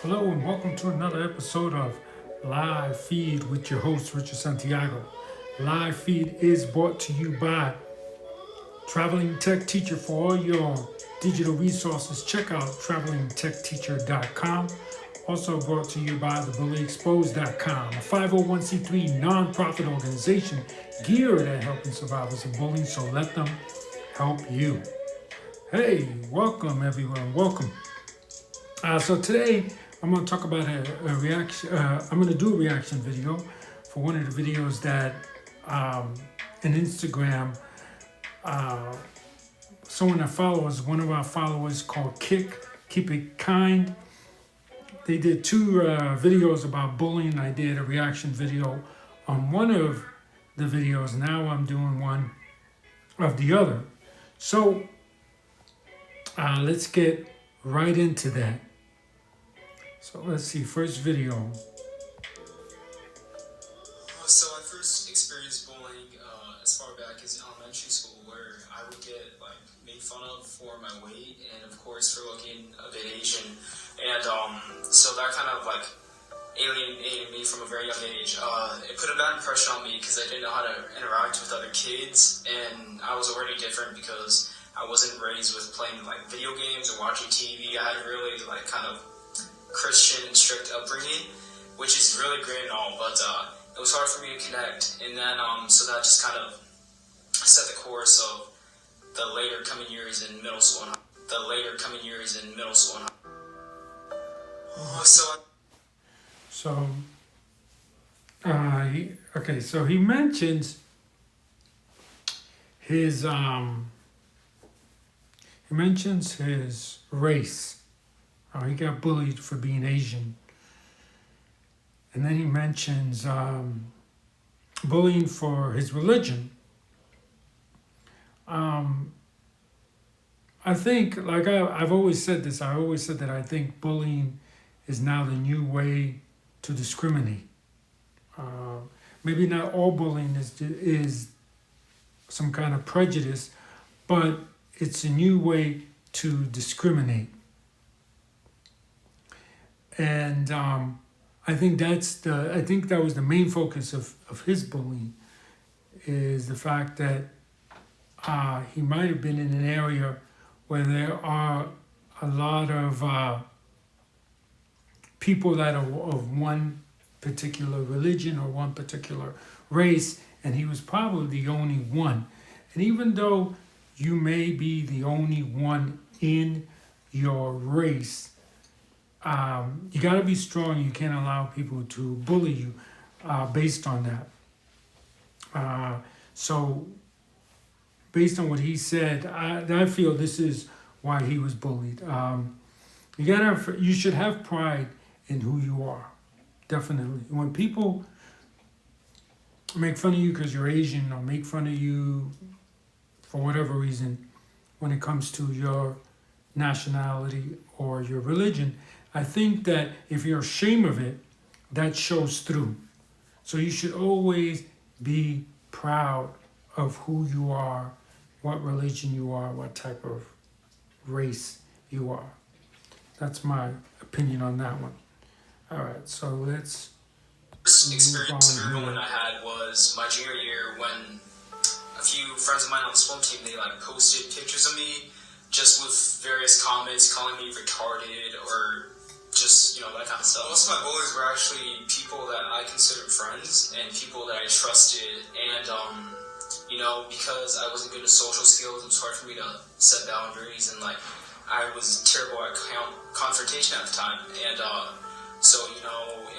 Hello and welcome to another episode of Live Feed with your host, Richard Santiago. Live Feed is brought to you by Traveling Tech Teacher. For all your digital resources, check out travelingtechteacher.com. Also brought to you by thebullyexposed.com, a 501c3 nonprofit organization geared at helping survivors of bullying, so let them help you. Hey, welcome everyone, welcome. So today I'm going to talk about a reaction. I'm going to do a reaction video for one of the videos that in Instagram, someone that follows, one of our followers called KIK, Keep It Kind. They did two videos about bullying. I did a reaction video on one of the videos. Now I'm doing one of the other. So let's get right into that. So let's see, first video. So I first experienced bullying as far back as elementary school, where I would get made fun of for my weight and of course for looking a bit Asian, and so that kind of alienated me from a very young age. It put a bad impression on me because I didn't know how to interact with other kids, and I was already different because I wasn't raised with playing video games or watching TV. I had a really kind of Christian and strict upbringing, which is really great and all, but it was hard for me to connect. And then so that just kind of set the course of the later coming years in middle school and So he mentions his race. He got bullied for being Asian. And then he mentions bullying for his religion. I think, I've always said this, I always said that I think bullying is now the new way to discriminate. Maybe not all bullying is some kind of prejudice, but it's a new way to discriminate. And I think that was the main focus of his bullying, is the fact that he might have been in an area where there are a lot of people that are of one particular religion or one particular race, and he was probably the only one. And even though you may be the only one in your race, you got to be strong. You can't allow people to bully you based on that. So based on what he said, I feel this is why he was bullied. You should have pride in who you are, definitely. When people make fun of you because you're Asian, or make fun of you for whatever reason, when it comes to your nationality or your religion, I think that if you're ashamed of it, that shows through. So you should always be proud of who you are, what religion you are, what type of race you are. That's my opinion on that one. All right, so let's first experience bullying I had was my junior year, when a few friends of mine on the swim team, they posted pictures of me just with various comments calling me retarded or just, that kind of stuff. Most of my bullies were actually people that I considered friends and people that I trusted, and because I wasn't good at social skills, it was hard for me to set boundaries, and I was terrible at confrontation at the time, and so it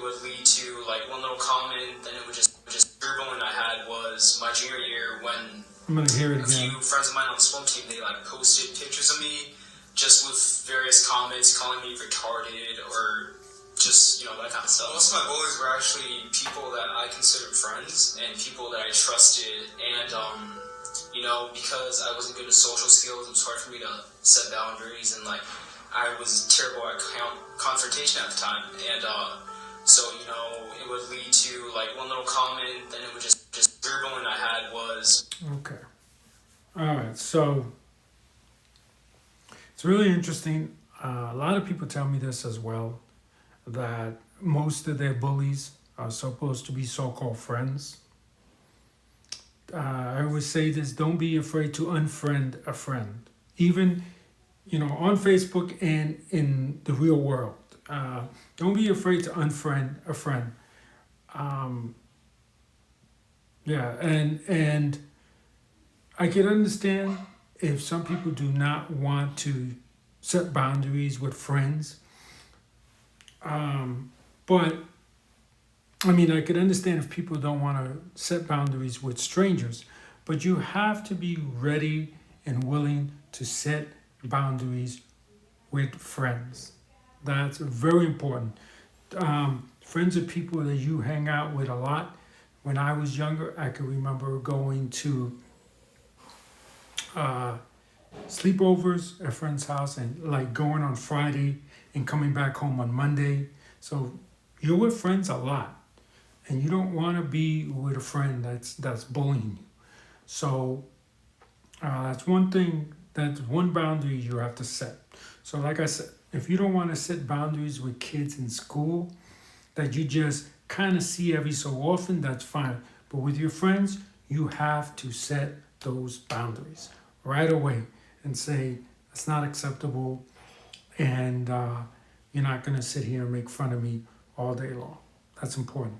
would lead to one little comment, then it would just bullying I had was my junior year, when I'm gonna hear it a again. few friends of mine on the swim team, they posted pictures of me just with various comments calling me retarded or just, that kind of stuff. Most of my bullies were actually people that I considered friends and people that I trusted, and because I wasn't good at social skills, it was hard for me to set boundaries, and I was terrible at confrontation at the time, and so it would lead to one little comment, then it would just bullying I had was Okay. All right, so it's really interesting. A lot of people tell me this as well. that most of their bullies are supposed to be so-called friends. I always say this: don't be afraid to unfriend a friend, even on Facebook and in the real world. Don't be afraid to unfriend a friend. Um, yeah, and I can understand if some people do not want to set boundaries with friends. But I mean, I could understand if people don't want to set boundaries with strangers, but you have to be ready and willing to set boundaries with friends. That's very important. Friends are people that you hang out with a lot. When I was younger, I can remember going to uh, sleepovers at friends' house and like going on Friday and coming back home on Monday. So you're with friends a lot, and you don't want to be with a friend that's bullying you. So that's one thing. That's one boundary you have to set. So like I said, if you don't want to set boundaries with kids in school that you just kind of see every so often, that's fine. But with your friends, you have to set those boundaries right away and say, it's not acceptable, and you're not going to sit here and make fun of me all day long. That's important.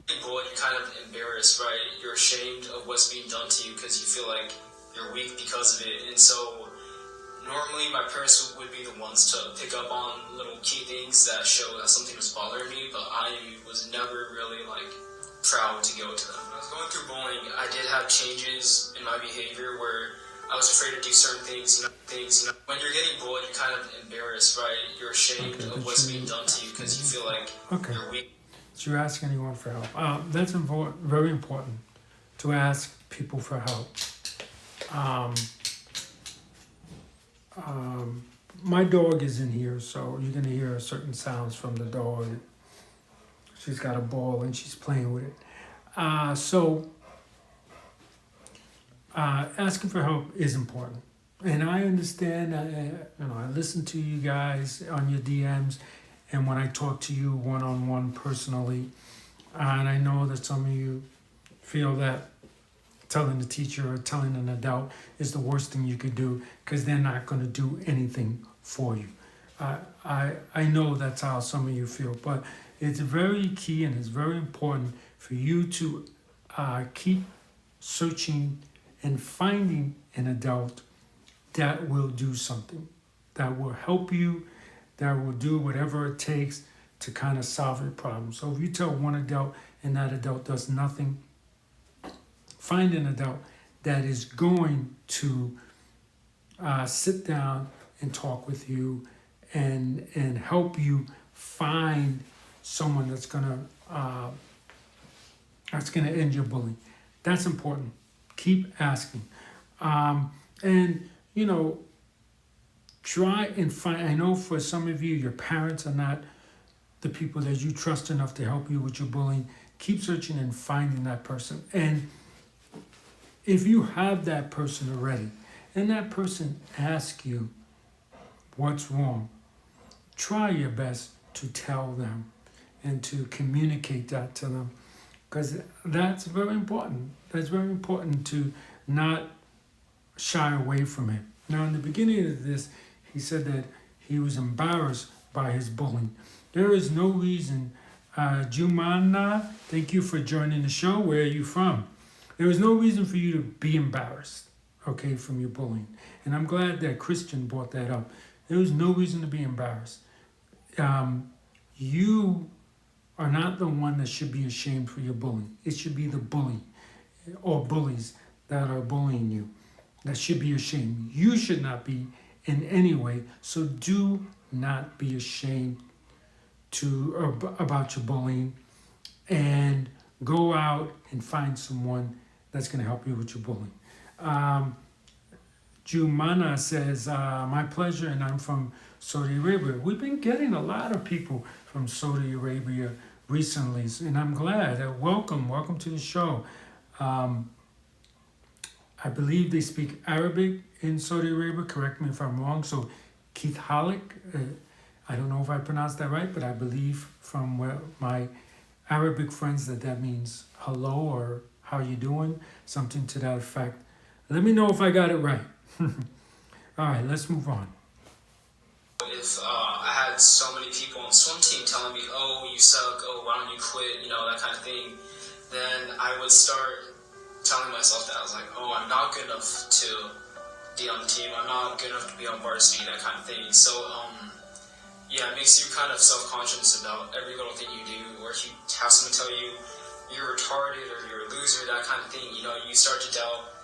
People, you're kind of embarrassed, right? You're ashamed of what's being done to you because you feel like you're weak because of it. And so normally my parents would be the ones to pick up on little key things that show that something was bothering me, but I was never really like proud to go to them. When I was going through bullying, I did have changes in my behavior where I was afraid to do certain things. When you're getting bullied, you're kind of embarrassed, right? You're ashamed of what's being done to you because you feel like you're weak. So you ask anyone for help. That's very important to ask people for help. My dog is in here, so you're gonna hear certain sounds from the dog. She's got a ball and she's playing with it. Asking for help is important, and I understand. I listen to you guys on your DMs, and when I talk to you one-on-one personally, and I know that some of you feel that telling the teacher or telling an adult is the worst thing you could do because they're not going to do anything for you. I know that's how some of you feel, but it's very key and it's very important for you to keep searching and finding an adult that will do something, that will help you, that will do whatever it takes to kind of solve your problem. So if you tell one adult and that adult does nothing, find an adult that is going to sit down and talk with you and help you find someone that's gonna end your bullying. That's important. Keep asking, and try and find. I know for some of you, your parents are not the people that you trust enough to help you with your bullying. Keep searching and finding that person. And if you have that person already, and that person asks you what's wrong, try your best to tell them and to communicate that to them, because that's very important. That's very important to not shy away from it. Now, in the beginning of this, he said that he was embarrassed by his bullying. There is no reason. Jumana, thank you for joining the show. Where are you from? There is no reason for you to be embarrassed, okay, from your bullying. And I'm glad that Christian brought that up. There is no reason to be embarrassed. You are not the one that should be ashamed for your bullying. It should be the bully or bullies that are bullying you that should be ashamed. You should not be in any way. So do not be ashamed about your bullying, and go out and find someone that's going to help you with your bullying. Jumana says, my pleasure, and I'm from Saudi Arabia. We've been getting a lot of people from Saudi Arabia recently, and I'm glad. Welcome to the show. I believe they speak Arabic in Saudi Arabia. Correct me if I'm wrong. So, Keith Halleck, I don't know if I pronounced that right, but I believe from where my Arabic friends that means hello or how you doing, something to that effect. Let me know if I got it right. All right, let's move on. If I had so many people on the swim team telling me, "Oh, you suck. Oh, why don't you quit?" That kind of thing, then I would start telling myself that I was like, "Oh, I'm not good enough to be on the team. I'm not good enough to be on varsity." That kind of thing. So, yeah, it makes you kind of self-conscious about every little thing you do, or if you have someone tell you you're retarded or you're a loser, that kind of thing. You start to doubt.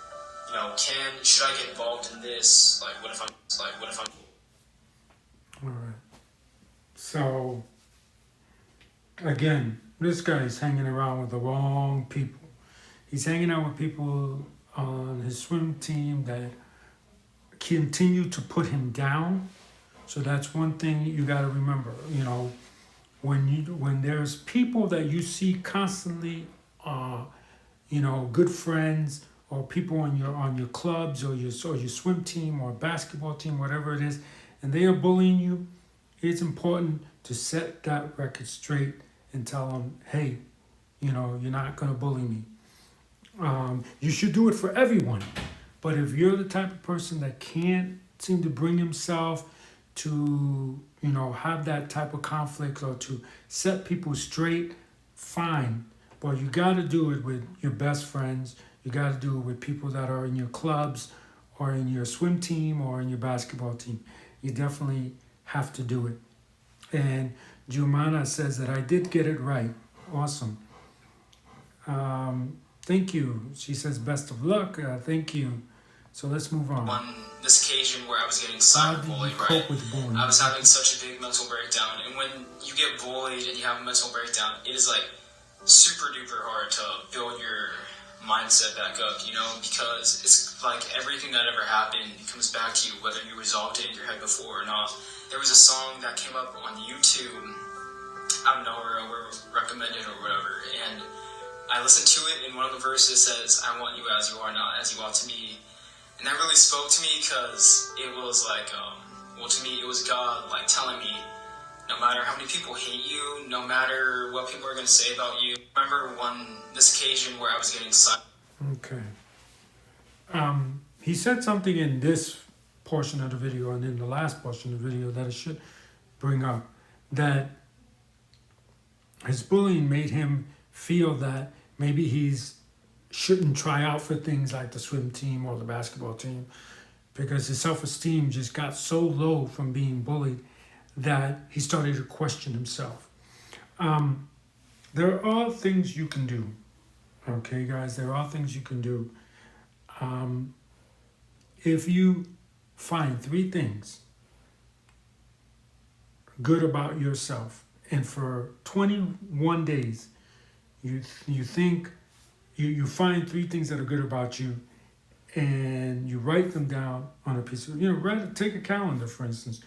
Should I get involved in this? Like, what if I'm All right. So, again, this guy's hanging around with the wrong people. He's hanging out with people on his swim team that continue to put him down. So that's one thing you got to remember. When there's people that you see constantly, good friends or people on your clubs or your swim team or basketball team, whatever it is, and they are bullying you, it's important to set that record straight and tell them, hey, you're not going to bully me. You should do it for everyone. But if you're the type of person that can't seem to bring himself to, have that type of conflict or to set people straight, fine. But you got to do it with your best friends. You got to do it with people that are in your clubs or in your swim team or in your basketball team. You definitely have to do it. And Jumana says that I did get it right. Awesome. Thank you. She says best of luck. Thank you. So let's move on. On this occasion where I was getting How do you cyberbullied, cope right? with bullying? I was having such a big mental breakdown, and when you get bullied and you have a mental breakdown, it is like super duper hard to build your mindset back up, because it's like everything that ever happened comes back to you, whether you resolved it in your head before or not. There was a song that came up on YouTube out of nowhere, or recommended or whatever, and I listened to it, and one of the verses says, "I want you as you are, not as you ought to be." And that really spoke to me because it was like, to me, it was God like telling me, no matter how many people hate you, no matter what people are going to say about you. I remember this occasion where I was getting Okay. He said something in this portion of the video and in the last portion of the video that I should bring up, that his bullying made him feel that maybe he's shouldn't try out for things like the swim team or the basketball team because his self-esteem just got so low from being bullied that he started to question himself. There are things you can do. Okay, guys, there are things you can do. If you find 3 things good about yourself, and for 21 days, you think you find 3 things that are good about you, and you write them down on a piece of, take a calendar, for instance.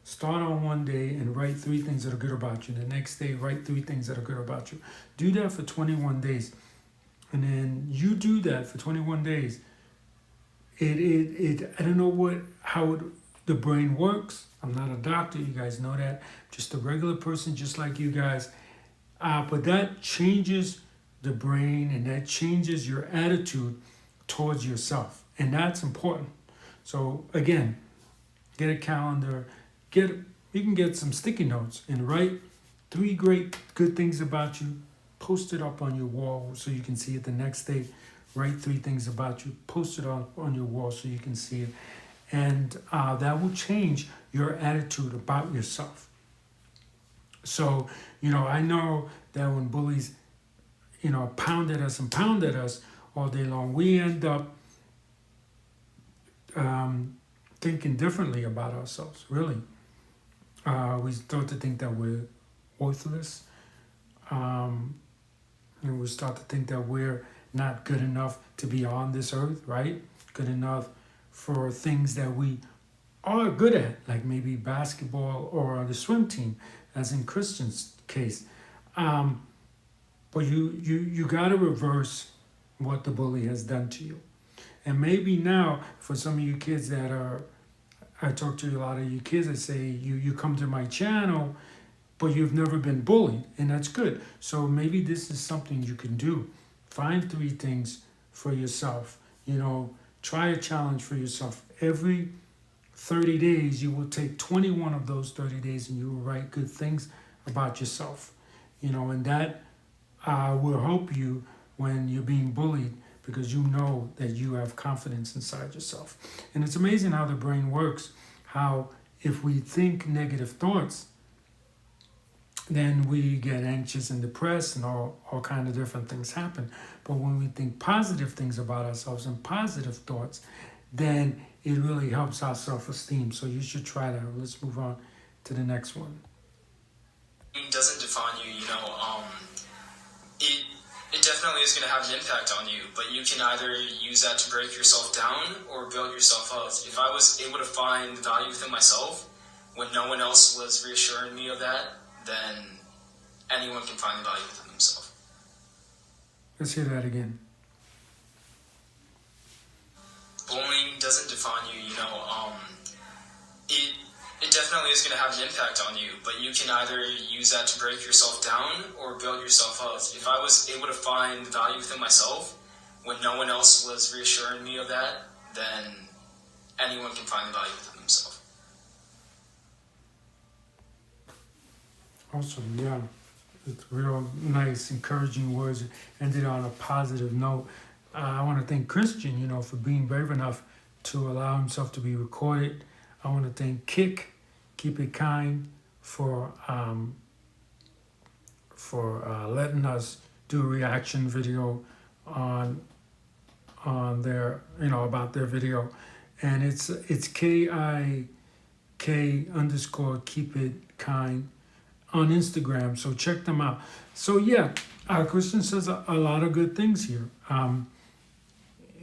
Start on one day and write 3 things that are good about you. The next day, write 3 things that are good about you. Do that for 21 days. And then you do that for 21 days. I don't know how the brain works. I'm not a doctor, you guys know that. Just a regular person, just like you guys. But that changes the brain, and that changes your attitude towards yourself. And that's important. So again, get a calendar, you can get some sticky notes and write 3 great good things about you, post it up on your wall so you can see it the next day. Write 3 things about you, post it on your wall so you can see it. And that will change your attitude about yourself. So, I know that when bullies, pounded us all day long, we end up thinking differently about ourselves, really. We start to think that we're worthless. And we start to think that we're not good enough to be on this earth, right? Good enough for things that we are good at, like maybe basketball or the swim team, as in Christian's case. But you got to reverse what the bully has done to you. And maybe now, for some of you kids that are I talk to a lot of you kids. I say you come to my channel, but you've never been bullied, and that's good. So maybe this is something you can do. Find 3 things for yourself. Try a challenge for yourself. Every 30 days, you will take 21 of those 30 days and you will write good things about yourself. And that will help you when you're being bullied, because you know that you have confidence inside yourself. And it's amazing how the brain works, how if we think negative thoughts, then we get anxious and depressed and all kind of different things happen. But when we think positive things about ourselves and positive thoughts, then it really helps our self-esteem. So you should try that. Let's move on to the next one. It doesn't define you, it definitely is going to have an impact on you, but you can either use that to break yourself down or build yourself up. If I was able to find the value within myself when no one else was reassuring me of that, then anyone can find the value within themselves. Let's hear that again. Bullying doesn't define you, it definitely is going to have an impact on you, but you can either use that to break yourself down or build yourself up. If I was able to find the value within myself when no one else was reassuring me of that, then anyone can find the value within themselves. Awesome, yeah. It's real nice, encouraging words. Ended on a positive note. I want to thank Christian, for being brave enough to allow himself to be recorded. I want to thank KIK, Keep It Kind, for letting us do a reaction video on their, about their video. And it's KIK _ Keep It Kind on Instagram. So check them out. So yeah, Christian says a lot of good things here.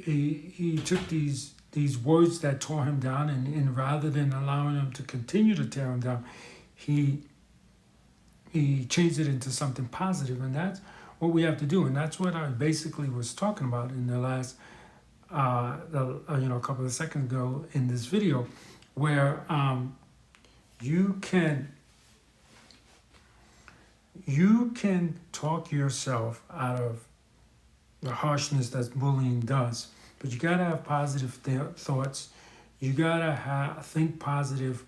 He took these words that tore him down, and rather than allowing them to continue to tear him down, he changed it into something positive, and that's what we have to do. And that's what I basically was talking about in the last a couple of seconds ago in this video, where you can talk yourself out of the harshness that bullying does. But you gotta have positive thoughts. You gotta think positive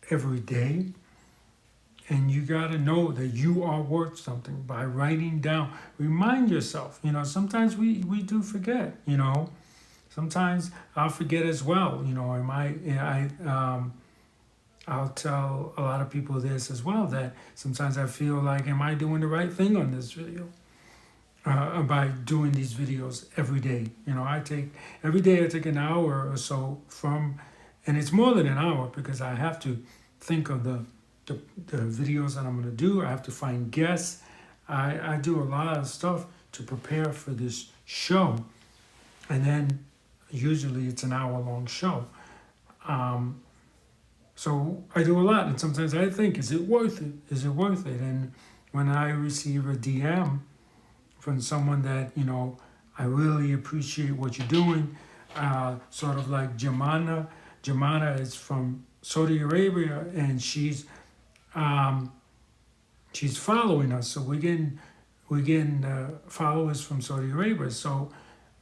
every day. And you gotta know that you are worth something by writing down. Remind yourself, sometimes we do forget, Sometimes I'll forget as well, I'll tell a lot of people this as well, that sometimes I feel like, am I doing the right thing on this video? By doing these videos every day. Every day I take an hour or so and it's more than an hour, because I have to think of the videos that I'm going to do. I have to find guests. I do a lot of stuff to prepare for this show. And then usually it's an hour-long show. So I do a lot, and sometimes I think, is it worth it? Is it worth it? And when I receive a DM from someone that, I really appreciate what you're doing, sort of like Jamana. Jamana is from Saudi Arabia, and she's following us. So we're getting followers from Saudi Arabia. So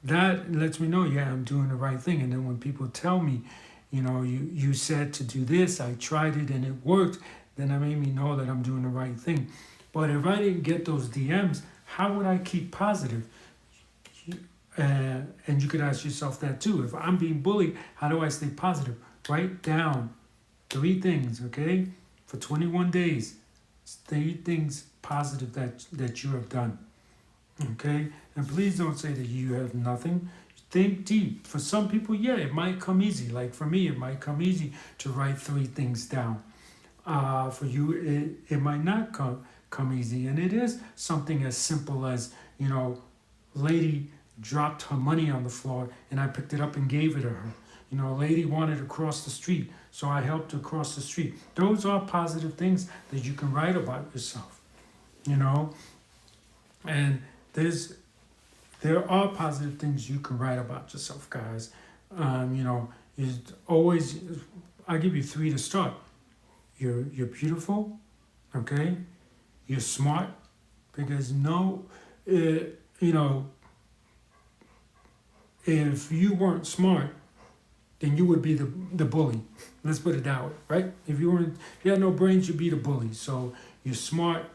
that lets me know, yeah, I'm doing the right thing. And then when people tell me, you said to do this, I tried it and it worked, then that made me know that I'm doing the right thing. But if I didn't get those DMs, how would I keep positive? And you could ask yourself that too. If I'm being bullied, how do I stay positive? Write down 3 things, okay? For 21 days, 3 things positive that you have done, okay? And please don't say that you have nothing. Think deep. For some people, yeah, it might come easy. Like for me, it might come easy to write 3 things down. For you, it might not come easy. And it is something as simple as, lady dropped her money on the floor and I picked it up and gave it to her. A lady wanted to cross the street, so I helped her cross the street. Those are positive things that you can write about yourself, And there are positive things you can write about yourself, guys. is always, I'll give you 3 to start. You're beautiful, okay? You're smart, because if you weren't smart, then you would be the bully. Let's put it that way, right? If you had no brains, you'd be the bully. So you're smart,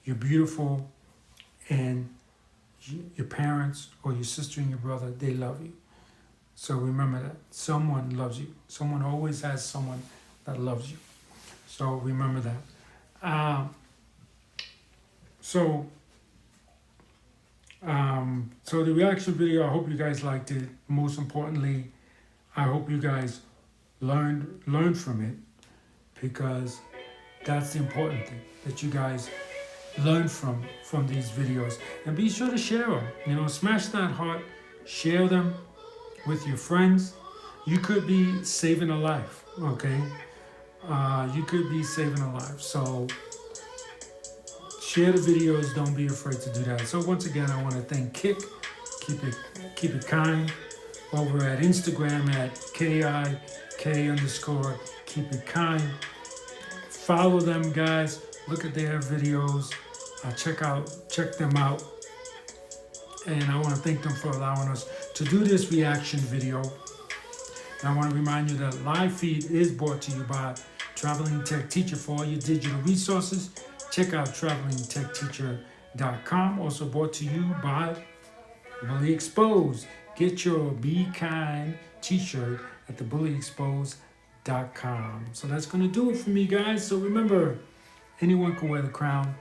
you're beautiful, and your parents or your sister and your brother, they love you. So remember that. Someone loves you. Someone always has someone that loves you. So remember that. So the reaction video, I hope you guys liked it. Most importantly, I hope you guys learned from it, because that's the important thing, that you guys learn from these videos. And be sure to share them. Smash that heart, share them with your friends. You could be saving a life, okay? You could be saving a life. So share the videos. Don't be afraid to do that. So once again, I want to thank KIK. Keep it kind. Over at Instagram at KIK_ keep it kind. Follow them, guys. Look at their videos. Check them out. And I want to thank them for allowing us to do this reaction video. And I want to remind you that live feed is brought to you by Traveling Tech Teacher. For all your digital resources, check out travelingtechteacher.com. Also brought to you by Bully Exposed. Get your Be Kind t-shirt at thebullyexposed.com. So that's going to do it for me, guys. So remember, anyone can wear the crown.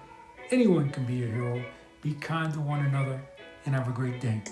Anyone can be a hero. Be kind to one another and have a great day.